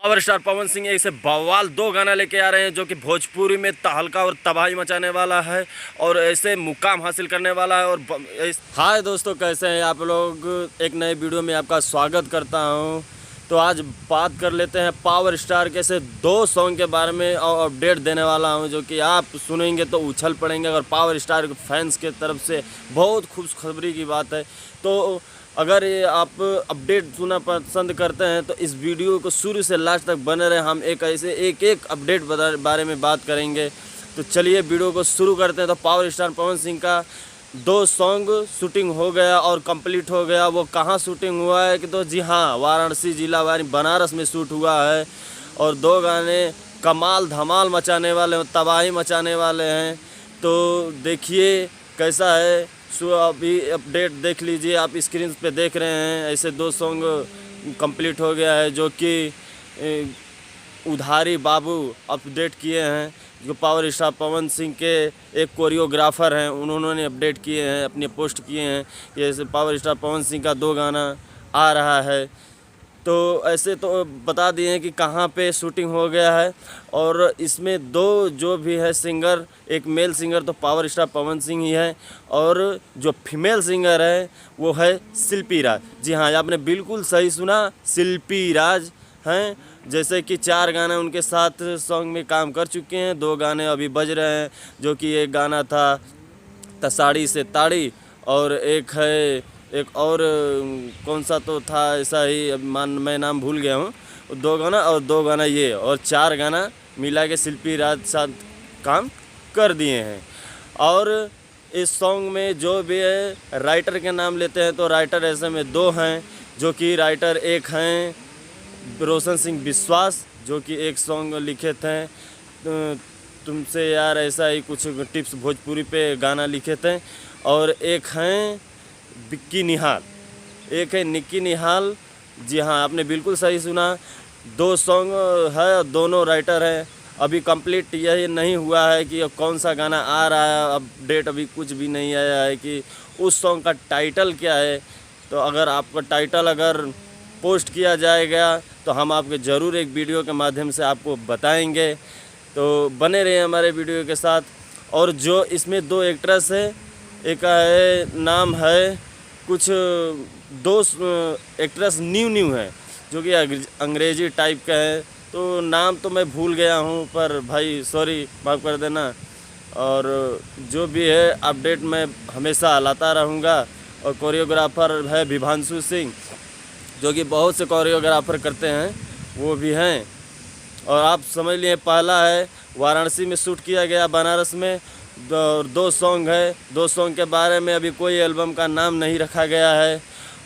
Power star Pawan Singh ऐसे बवाल दो गाना लेके आ रहे हैं जो कि भोजपुरी में तहलका और तबाही मचाने वाला है और ऐसे मुकाम हासिल करने वाला है। और हाय दोस्तों, कैसे हैं आप लोग। एक नए वीडियो में आपका स्वागत करता हूं। तो आज बात कर लेते हैं पावर स्टार के ऐसे दो सॉन्ग के बारे में और अपडेट देने वाला हूं जो कि आप सुनेंगे तो उछल पड़ेंगे। अगर पावर स्टार के फैंस के तरफ से बहुत खुशखबरी की बात है। तो अगर ये आप अपडेट सुनना पसंद करते हैं तो इस वीडियो को शुरू से लास्ट तक बने रहे। हम एक अपडेट बारे में बात करेंगे। तो चलिए वीडियो को शुरू करते हैं। तो पावर स्टार पवन सिंह का दो सॉन्ग शूटिंग हो गया और कंप्लीट हो गया। वो कहाँ शूटिंग हुआ है कि तो जी हाँ, वाराणसी जिला बनारस में शूट हुआ है। और दो गाने कमाल धमाल मचाने वाले, तबाही मचाने वाले हैं। तो देखिए कैसा है। सो अभी अपडेट देख लीजिए, आप स्क्रीन पे देख रहे हैं। ऐसे दो सॉन्ग कंप्लीट हो गया है जो कि उधारी बाबू अपडेट किए हैं, जो पावर स्टार पवन सिंह के एक कोरियोग्राफर हैं, उन्होंने अपडेट किए हैं, अपने पोस्ट किए हैं कि ऐसे पावर स्टार पवन सिंह का दो गाना आ रहा है। तो ऐसे तो बता दिए हैं कि कहाँ पे शूटिंग हो गया है। और इसमें दो जो भी है सिंगर, एक मेल सिंगर तो पावर स्टार पवन सिंह ही है और जो फीमेल सिंगर है वो है शिल्पी राज। जी हाँ, आपने बिल्कुल सही सुना, शिल्पी राज हैं। जैसे कि 4 गाने उनके साथ सॉन्ग में काम कर चुके हैं। 2 गाने अभी बज रहे हैं जो कि एक गाना था तसाड़ी से ताड़ी और एक और कौन सा तो था ऐसा ही, मैं नाम भूल गया हूँ। 2 गाना ये और 4 गाना मिला के शिल्पी राज साथ काम कर दिए हैं। और इस सॉन्ग में जो भी है राइटर के नाम लेते हैं तो राइटर ऐसे में 2 हैं जो कि राइटर एक हैं रोशन सिंह विश्वास, जो कि एक सॉन्ग लिखे थे तुमसे यार ऐसा ही कुछ टिप्स भोजपुरी पे गाना लिखे थे। और एक हैं विक्की निहाल, एक है निक्की निहाल। जी हाँ, आपने बिल्कुल सही सुना। 2 सॉन्ग है, दोनों राइटर हैं। अभी कंप्लीट यही नहीं हुआ है कि कौन सा गाना आ रहा है। अपडेट अभी कुछ भी नहीं आया है कि उस सॉन्ग का टाइटल क्या है। तो अगर आपका टाइटल अगर पोस्ट किया जाएगा तो हम आपके ज़रूर एक वीडियो के माध्यम से आपको बताएंगे। तो बने रहिए हमारे वीडियो के साथ। और जो इसमें 2 एक्ट्रेस है, एक है नाम है कुछ 2 एक्ट्रेस न्यू है जो कि अंग्रेजी टाइप का है। तो नाम तो मैं भूल गया हूँ, पर भाई सॉरी, माफ़ कर देना। और जो भी है अपडेट मैं हमेशा लाता रहूँगा। और कोरियोग्राफर है विभांशु सिंह, जो कि बहुत से कोरियोग्राफर करते हैं, वो भी हैं। और आप समझ लिए, पहला है वाराणसी में शूट किया गया, बनारस में। 2 सॉन्ग है। 2 सॉन्ग के बारे में अभी कोई एल्बम का नाम नहीं रखा गया है।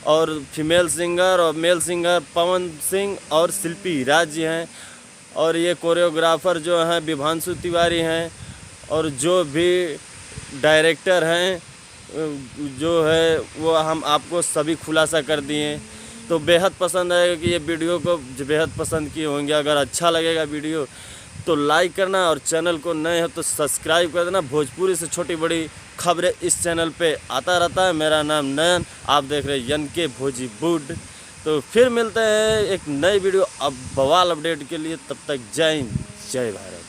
और फीमेल सिंगर और मेल सिंगर पवन सिंह और शिल्पी राज जी हैं। और ये कोरियोग्राफर जो हैं विभांशु तिवारी हैं। और जो भी डायरेक्टर हैं जो है वो हम आपको सभी खुलासा कर दिए। तो बेहद पसंद आएगा कि ये वीडियो को बेहद पसंद किए होंगे। अगर अच्छा लगेगा वीडियो तो लाइक करना और चैनल को नए हो तो सब्सक्राइब कर देना। भोजपुरी से छोटी बड़ी खबरें इस चैनल पे आता रहता है। मेरा नाम नयन, आप देख रहे हैं YNK भोजीवुड। तो फिर मिलते हैं एक नई वीडियो अब बवाल अपडेट के लिए। तब तक जय हिंद, जय भारत।